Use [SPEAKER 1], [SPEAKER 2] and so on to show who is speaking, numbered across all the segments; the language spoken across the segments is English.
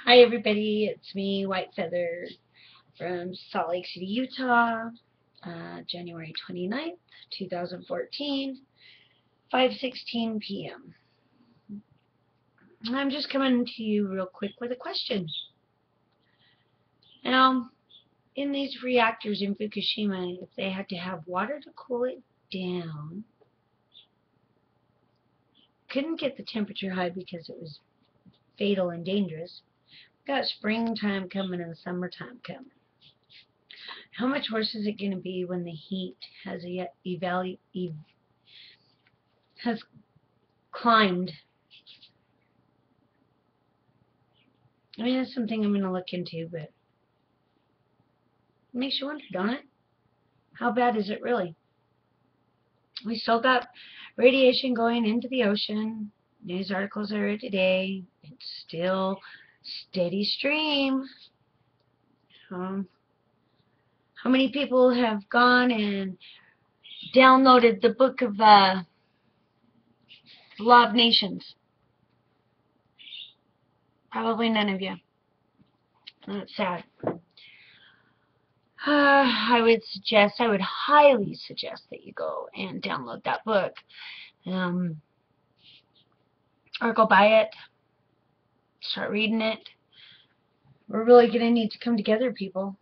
[SPEAKER 1] Hi everybody, it's me, White Feather, from Salt Lake City, Utah, January 29th, 2014, 5:16 p.m. I'm just coming to you real quick with a question. Now, in these reactors in Fukushima, if they had to have water to cool it down, couldn't get the temperature high because it was fatal and dangerous. Got springtime coming and summertime coming. How much worse is it going to be when the heat has has climbed? I mean, that's something I'm going to look into, but it makes you wonder, don't it? How bad is it really? We still got radiation going into the ocean. News articles are today. It's still steady stream. How many people have gone and downloaded the book of Law of Nations? Probably none of you. That's sad. I would highly suggest that you go and download that book. Or go buy it, start reading it. We're really going to need to come together, people.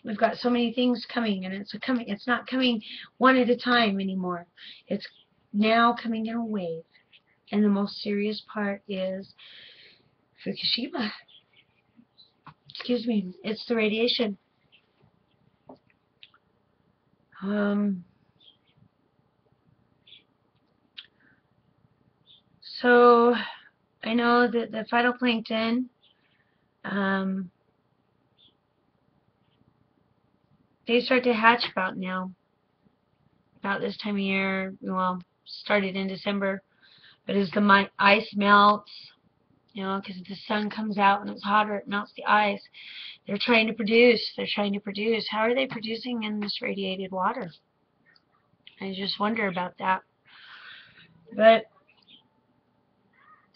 [SPEAKER 1] We've got so many things coming, and it's not coming one at a time anymore. It's now coming in a wave. And the most serious part is Fukushima. Excuse me. It's the radiation. So I know that the phytoplankton, they start to hatch about now, about this time of year. Well, started in December, but as the ice melts, because the sun comes out and it's hotter, it melts the ice. They're trying to produce. How are they producing in this radiated water? I just wonder about that. But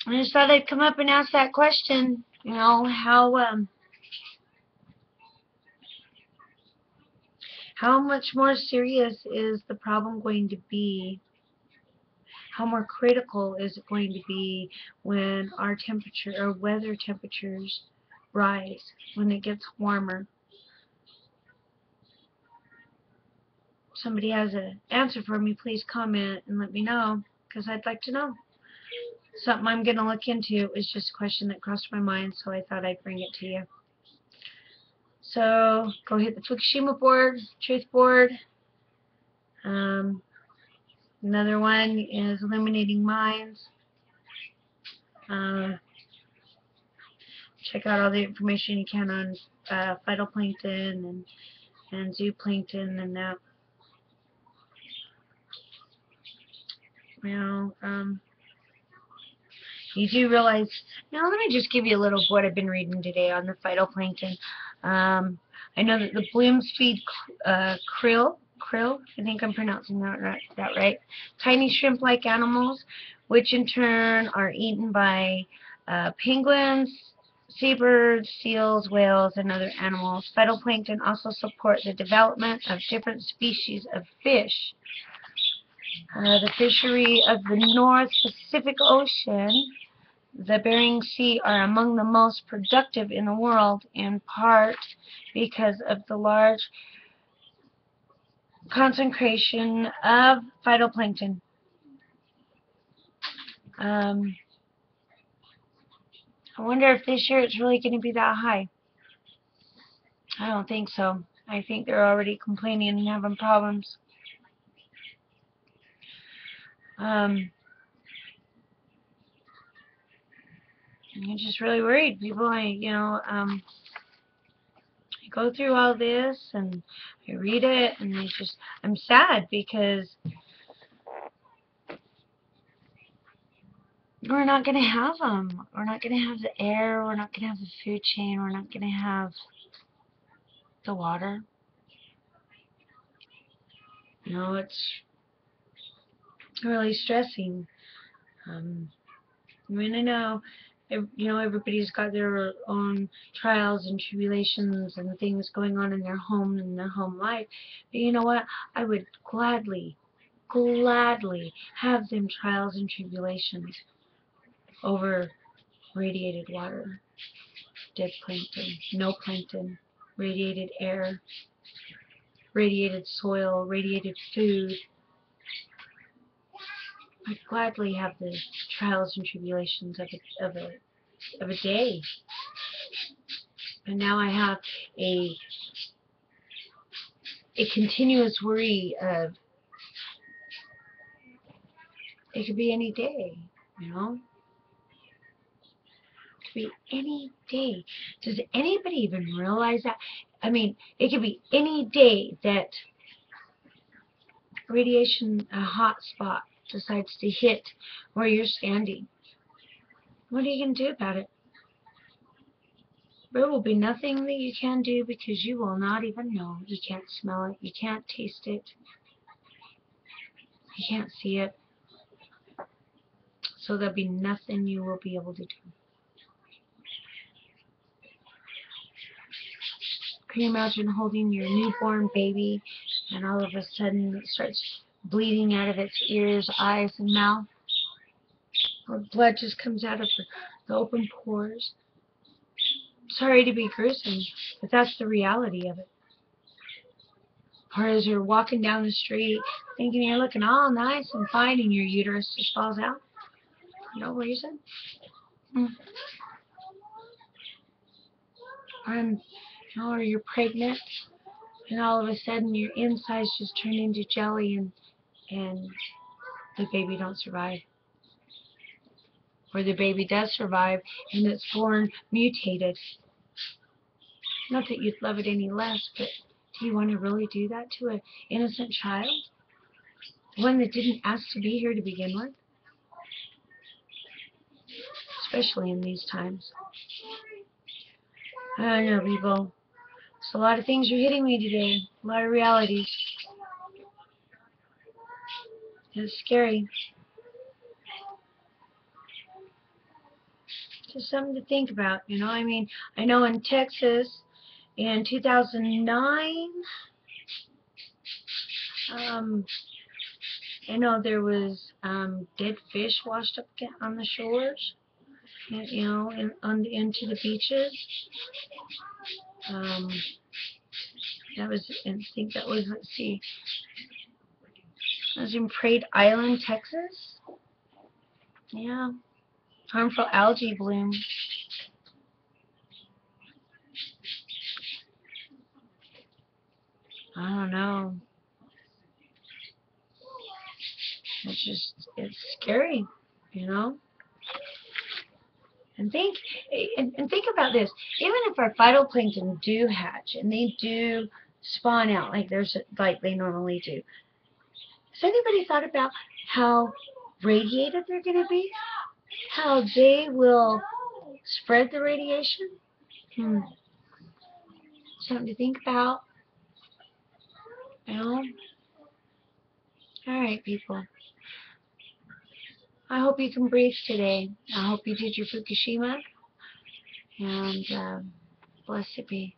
[SPEAKER 1] I just thought I'd come up and ask that question. How much more serious is the problem going to be? How more critical is it going to be when our temperature or weather temperatures rise, when it gets warmer? Somebody has an answer for me, please comment and let me know, because I'd like to know. Something I'm going to look into. It was just a question that crossed my mind, so I thought I'd bring it to you. So go hit the Fukushima board, Truth board. Another one is Illuminating Minds. Check out all the information you can on phytoplankton and zooplankton and that. You do realize. Now let me just give you a little of what I've been reading today on the phytoplankton. I know that the blooms feed krill, I think I'm pronouncing that right, tiny shrimp-like animals, which in turn are eaten by penguins, seabirds, seals, whales, and other animals. Phytoplankton also support the development of different species of fish. The fishery of the North Pacific Ocean, the Bering Sea, are among the most productive in the world, in part because of the large concentration of phytoplankton. I wonder if this year it's really going to be that high. I don't think so. I think they're already complaining and having problems. I'm just really worried, people. I go through all this and I read it, and I'm sad because we're not going to have them. We're not going to have the air. We're not going to have the food chain. We're not going to have the water. It's really stressing. I know You know, everybody's got their own trials and tribulations and things going on in their home and their home life. But you know what? I would gladly have them trials and tribulations over radiated water, dead plankton, no plankton, radiated air, radiated soil, radiated food. I'd gladly have the trials and tribulations of a day. And now I have a continuous worry of it could be any day, you know? It could be any day. Does anybody even realize that? I mean, it could be any day that radiation, a hot spot, decides to hit where you're standing. What are you going to do about it? There will be nothing that you can do because you will not even know. You can't smell it. You can't taste it. You can't see it. So there'll be nothing you will be able to do. Can you imagine holding your newborn baby and all of a sudden it starts bleeding out of its ears, eyes, and mouth? Or blood just comes out of the open pores. Sorry to be gruesome, but that's the reality of it. Or as you're walking down the street thinking you're looking all nice and fine and your uterus just falls out. No reason. Or you're pregnant and all of a sudden your insides just turn into jelly and the baby don't survive. Or the baby does survive and it's born mutated. Not that you'd love it any less, but do you want to really do that to an innocent child? One that didn't ask to be here to begin with? Especially in these times. I don't know, people. So a lot of things are hitting me today. A lot of realities. It's scary. Just something to think about, you know. I mean, I know in Texas in 2009, I know there was dead fish washed up on the shores, you know, into the beaches. That was, I think that was, let's see, that was in Prade Island, Texas. Yeah. Harmful algae bloom. I don't know. It's scary, you know. And think about this. Even if our phytoplankton do hatch and they do spawn out like they normally do, has anybody thought about how radiated they're going to be? How they will spread the radiation? Something to think about. You know? Alright, people. I hope you can breathe today. I hope you did your Fukushima. And blessed be.